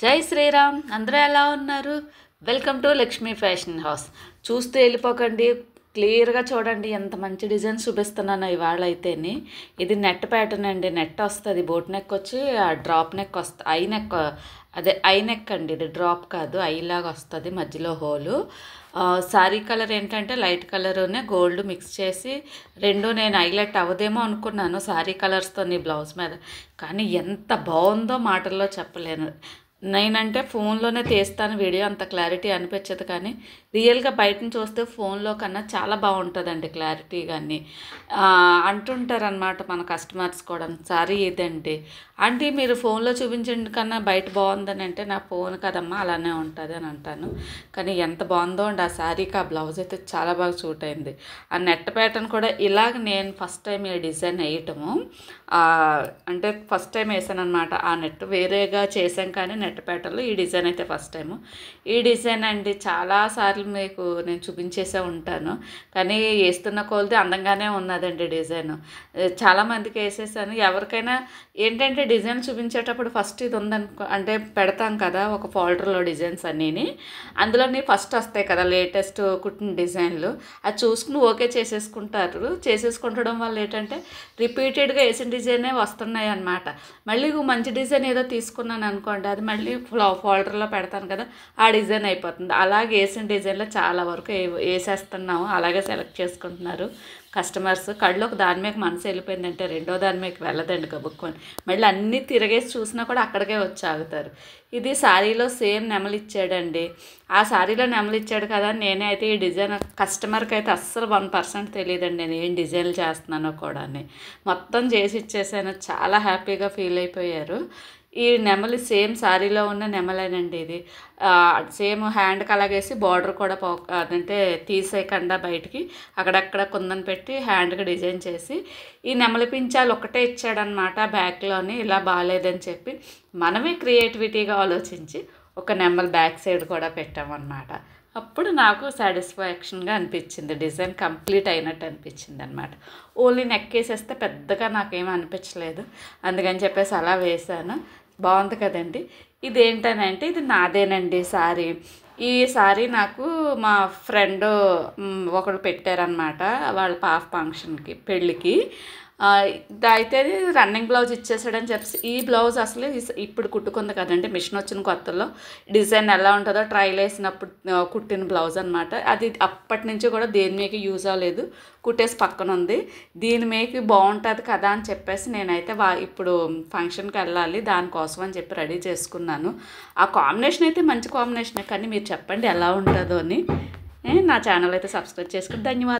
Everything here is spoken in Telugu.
జై శ్రీరామ్. అందరూ ఎలా ఉన్నారు? Welcome to Lakshmi fashion house. చూస్తూ వెళ్ళిపోకండి, క్లియర్గా చూడండి ఎంత మంచి డిజైన్ చూపిస్తున్నాను ఇవాళ అయితేని. ఇది నెట్ ప్యాటర్న్ అండి. నెట్ వస్తుంది, బోట్ నెక్ వచ్చి డ్రాప్ నెక్ వస్తుంది, ఐ నెక్, అదే ఐ నెక్ అండి. ఇది డ్రాప్ కాదు, ఐలాగా వస్తుంది, మధ్యలో హోలు. శారీ కలర్ ఏంటంటే లైట్ కలర్నే గోల్డ్ మిక్స్ చేసి రెండు నేను హైలైట్ అవ్వదేమో అనుకున్నాను శారీ కలర్స్తో నీ బ్లౌజ్ మీద, కానీ ఎంత బాగుందో మాటల్లో చెప్పలేను. నేనంటే ఫోన్లోనే తీస్తాను వీడియో, అంత క్లారిటీ అనిపించదు, కానీ రియల్గా బయటని చూస్తే ఫోన్లో కన్నా చాలా బాగుంటుందండి క్లారిటీ. కానీ అంటుంటారనమాట మన కస్టమర్స్ కూడా, సారీ ఇదండి అంటే మీరు ఫోన్లో చూపించండి కన్నా బయట బాగుందని అంటే, నా ఫోన్ కదమ్మా అలానే ఉంటుంది అని అంటాను. కానీ ఎంత బాగుందో అండి ఆ శారీకి, ఆ బ్లౌజ్ అయితే చాలా బాగా సూట్ అయింది. ఆ నెట్ ప్యాటర్న్ కూడా ఇలాగ నేను ఫస్ట్ టైం ఈ డిజైన్ వేయటము, అంటే ఫస్ట్ టైం వేసాను అనమాట. ఆ నెట్ వేరేగా చేసాం, కానీ నెట్ ప్యాటర్న్లో ఈ డిజైన్ అయితే ఫస్ట్ టైము. ఈ డిజైన్ అండి చాలాసార్లు మీకు నేను చూపించేసే ఉంటాను, కానీ వేస్తున్న కొలది అందంగానే ఉన్నదండి డిజైన్. చాలామందికి వేసేసాను. ఎవరికైనా ఏంటంటే డిజైన్ చూపించేటప్పుడు ఫస్ట్ ఇది ఉందనుకో అంటే పెడతాం కదా ఒక ఫోల్డర్లో డిజైన్స్ అన్నీని, అందులోని ఫస్ట్ వస్తాయి కదా లేటెస్ట్ కుట్టిన డిజైన్లు, అది చూసుకుని ఓకే చేసేసుకుంటారు. చేసేసుకుంటడం వల్ల ఏంటంటే రిపీటెడ్గా వేసిన డిజైనే వస్తున్నాయి అన్నమాట. మళ్ళీ మంచి డిజైన్ ఏదో తీసుకున్నాను అనుకోండి, అది మళ్ళీ ఫోల్డర్లో పెడతాను కదా, ఆ డిజైన్ అయిపోతుంది. అలాగే వేసిన డిజైన్లో చాలా వరకు వేసేస్తున్నాము, అలాగే సెలెక్ట్ చేసుకుంటున్నారు కస్టమర్స్. కళ్ళొక దాని మీద మనసు వెళ్ళిపోయిందంటే రెండో దాని మీద వెళ్ళదండి గబుక్కొని, మళ్ళీ అన్నీ తిరిగేసి చూసినా కూడా అక్కడికే వచ్చి ఆగుతారు. ఇది శారీలో సేమ్ నెమలు ఇచ్చాడండి. ఆ శారీలో నెమలు ఇచ్చాడు కదా, నేనే అయితే ఈ డిజైన్ కస్టమర్కి అయితే అస్సలు 1% తెలియదండి నేను ఏం డిజైన్లు చేస్తున్నానో కూడా. మొత్తం చేసి ఇచ్చేసాను, చాలా హ్యాపీగా ఫీల్ అయిపోయారు. ఈ నెమలి సేమ్ శారీలో ఉన్న నెమలేనండి. ఇది సేమ్ హ్యాండ్కి అలాగేసి బార్డర్ కూడా అదంటే తీసేయకుండా బయటికి అక్కడక్కడ కుందన్ పెట్టి హ్యాండ్కి డిజైన్ చేసి ఈ నెమలి పించాలు ఒకటే ఇచ్చాడనమాట బ్యాక్లోని. ఇలా బాగాలేదని చెప్పి మనమే క్రియేటివిటీగా ఆలోచించి ఒక నెమలి బ్యాక్ సైడ్ కూడా పెట్టామన్నమాట. అప్పుడు నాకు సాటిస్ఫాక్షన్గా అనిపించింది, డిజైన్ కంప్లీట్ అయినట్టు అనిపించింది అనమాట. ఓన్లీ నెక్ వేసేస్తే పెద్దగా నాకేమీ అనిపించలేదు, అందుకని చెప్పేసి అలా వేసాను. బాగుంది కదండి. ఇదేంటనంటే ఇది నాదేనండి శారీ. ఈ శారీ నాకు మా ఫ్రెండ్ ఒకడు పెట్టారనమాట, వాళ్ళ పాప ఫంక్షన్కి, పెళ్ళికి. అయితే రన్నింగ్ బ్లౌజ్ ఇచ్చేసాడని చెప్పి, ఈ బ్లౌజ్ అసలు ఇప్పుడు కుట్టుకుంది కదండి, మిషన్ వచ్చిన కొత్తలో డిజైన్ ఎలా ఉంటుందో ట్రైల్ వేసినప్పుడు కుట్టిన బ్లౌజ్ అనమాట. అది అప్పటి నుంచి కూడా దేని మీద యూజ్ అవ్వలేదు, కుట్టేసి పక్కన ఉంది. దీని మీద బాగుంటుంది కదా అని చెప్పేసి నేనైతే ఇప్పుడు ఫంక్షన్కి వెళ్ళాలి దానికోసం అని చెప్పి రెడీ చేసుకున్నాను. ఆ కాంబినేషన్ అయితే మంచి కాంబినేషనే, కానీ మీరు చెప్పండి ఎలా ఉంటుందో అని. నా ఛానల్ అయితే సబ్స్క్రైబ్ చేసుకుని ధన్యవాదాలు.